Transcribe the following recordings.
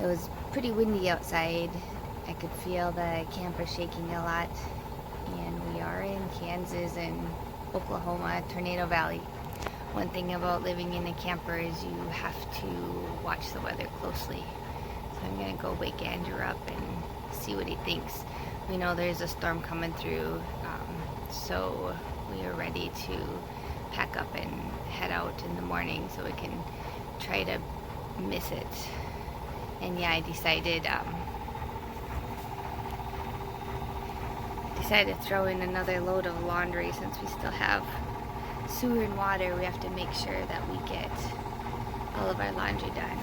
It was pretty windy outside. I could feel the camper shaking a lot. And we are in Kansas and Oklahoma, Tornado Valley. One thing about living in a camper is you have to watch the weather closely. So I'm gonna go wake Andrew up and see what he thinks. We know there's a storm coming through, so we are ready to pack up and head out in the morning so we can try to miss it. And yeah, I decided to throw in another load of laundry since we still have sewer and water. We have to make sure that we get all of our laundry done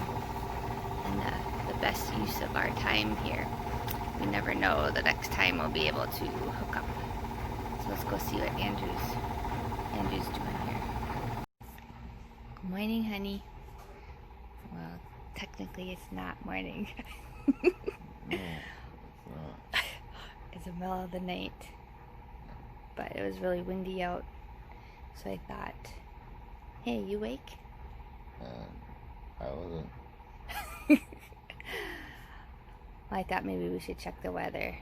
and the best use of our time here. We never know the next time we'll be able to hook up. So let's go see what Andrew's doing here. Good morning, honey. Well, technically it's not morning. No, it's not. It's the middle of the night. But it was really windy out. So I thought, hey, you awake? I wasn't. Well, I thought maybe we should check the weather.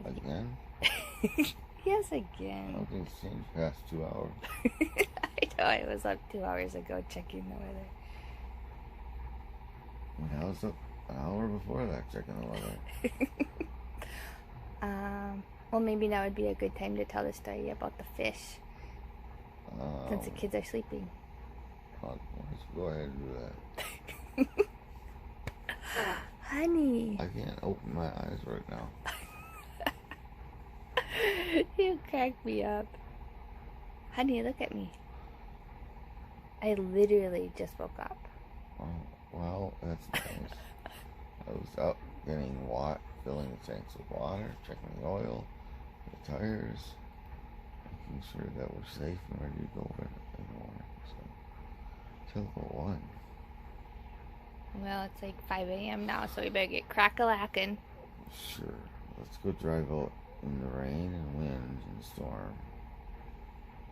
Again? Yes, again. Nothing's changed past 2 hours. I know, I was up 2 hours ago checking the weather. And I was up an hour before that checking the weather. Well, maybe now would be a good time to tell the story about the fish. Since the kids are sleeping. Let's go ahead and do that. Honey. I can't open my eyes right now. You crack me up. Honey, look at me. I literally just woke up. Oh, well, that's nice. I was out getting filling the tanks with water, checking the oil, the tires, making sure that we're safe and ready to go in the morning. So, till about 1. Well, it's like 5 a.m. now, so we better get crack-a-lackin'. Sure. Let's go drive out in the rain and wind and storm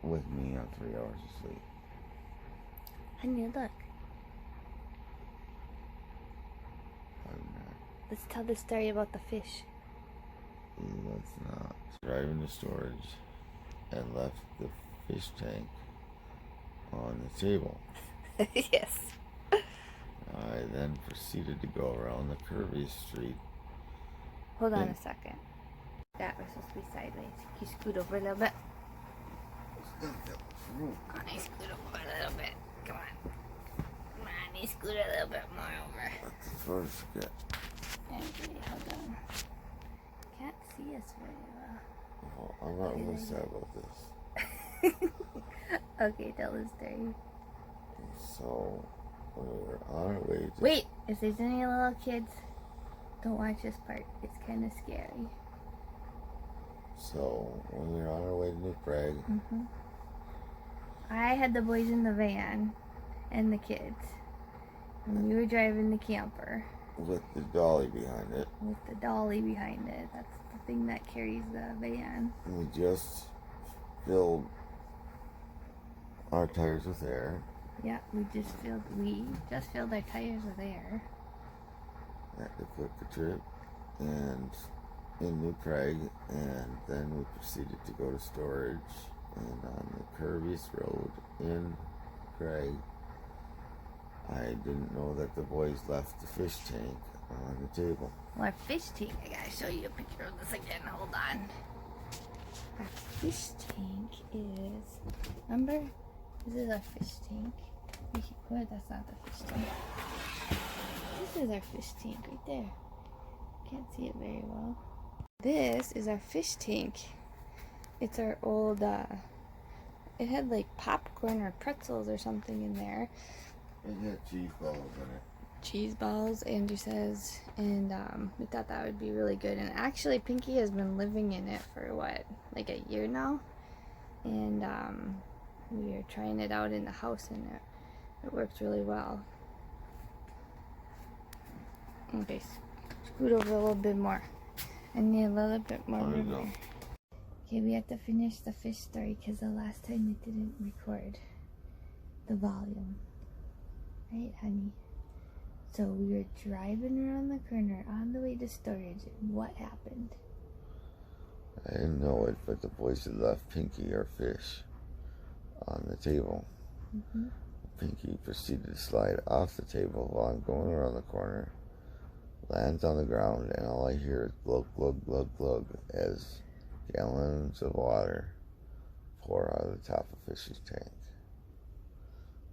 with me on 3 hours of sleep. Honey, look. I'm not. Let's tell the story about the fish. Let's not. Drive into storage and left the fish tank on the table. Yes. I then proceeded to go around the curvy street. Hold on a second. That was supposed to be sideways. Can you scoot over a little bit? Come on, scoot over a little bit. Come on. Come on, you scoot a little bit more over. That's the first step. Okay, hold on. Can't see us very well. Oh, I'm not really sad about this. Okay, tell the story. So, we were on our way to... Wait, if there's any little kids, don't watch this part. It's kind of scary. So, when we were on our way to New Prague... I had the boys in the van and the kids. And we were driving the camper. With the dolly behind it. With the dolly behind it. That's the thing that carries the van. And we just filled our tires with air. Yeah, we just filled our tires with air. At the Quick Trip and in New Prague, and then we proceeded to go to storage and on the curviest road in Prague. I didn't know that the boys left the fish tank on the table. Well, our fish tank, I gotta show you a picture of this again, hold on. Our fish tank is, remember? This is our fish tank. Wait, that's not the fish tank. This is our fish tank right there. Can't see it very well. This is our fish tank. It's our old, it had like popcorn or pretzels or something in there. It had cheese balls in it. Cheese balls, Andrew says, and we thought that would be really good. And actually, Pinky has been living in it for what, like a year now? And we are trying it out in the house, and it works really well. Okay, scoot over a little bit more. I need a little bit more room there. Okay, we have to finish the fish story because the last time we didn't record the volume. Right, honey? So we were driving around the corner on the way to storage, and what happened? I didn't know it, but the boys had left Pinky, our fish, on the table. Mm-hmm. Pinky proceeded to slide off the table while I'm going around the corner, lands on the ground, and all I hear is glug, glug, glug, glug as gallons of water pour out of the top of Fish's tank.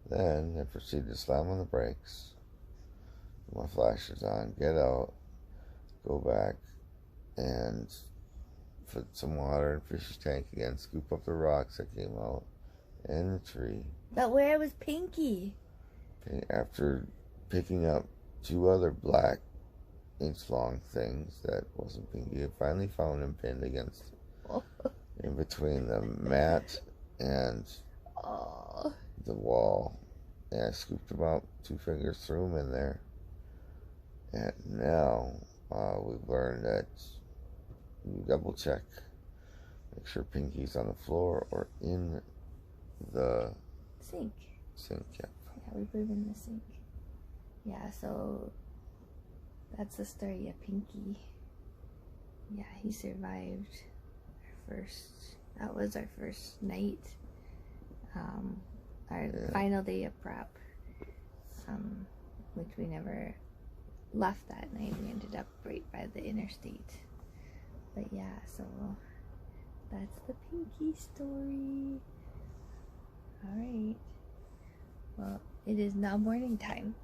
Then I proceed to slam on the brakes, put my flashers on, get out, go back, and put some water in Fish's tank again, scoop up the rocks that came out, and the tree. But where was Pinky? After picking up 2 other black inch-long things that wasn't Pinky, I finally found him pinned against, in between the mat and the wall. And I scooped him out, 2 fingers, threw him in there. And now we've learned that you double check, make sure Pinky's on the floor or in the sink. Yeah. Yeah, we put him in the sink. Yeah, so that's the story of Pinky. Yeah, he survived that was our first night. Our final day of prep, which we never left that night. We ended up right by the interstate. But yeah, so that's the Pinky story. Alright. Well, it is now morning time.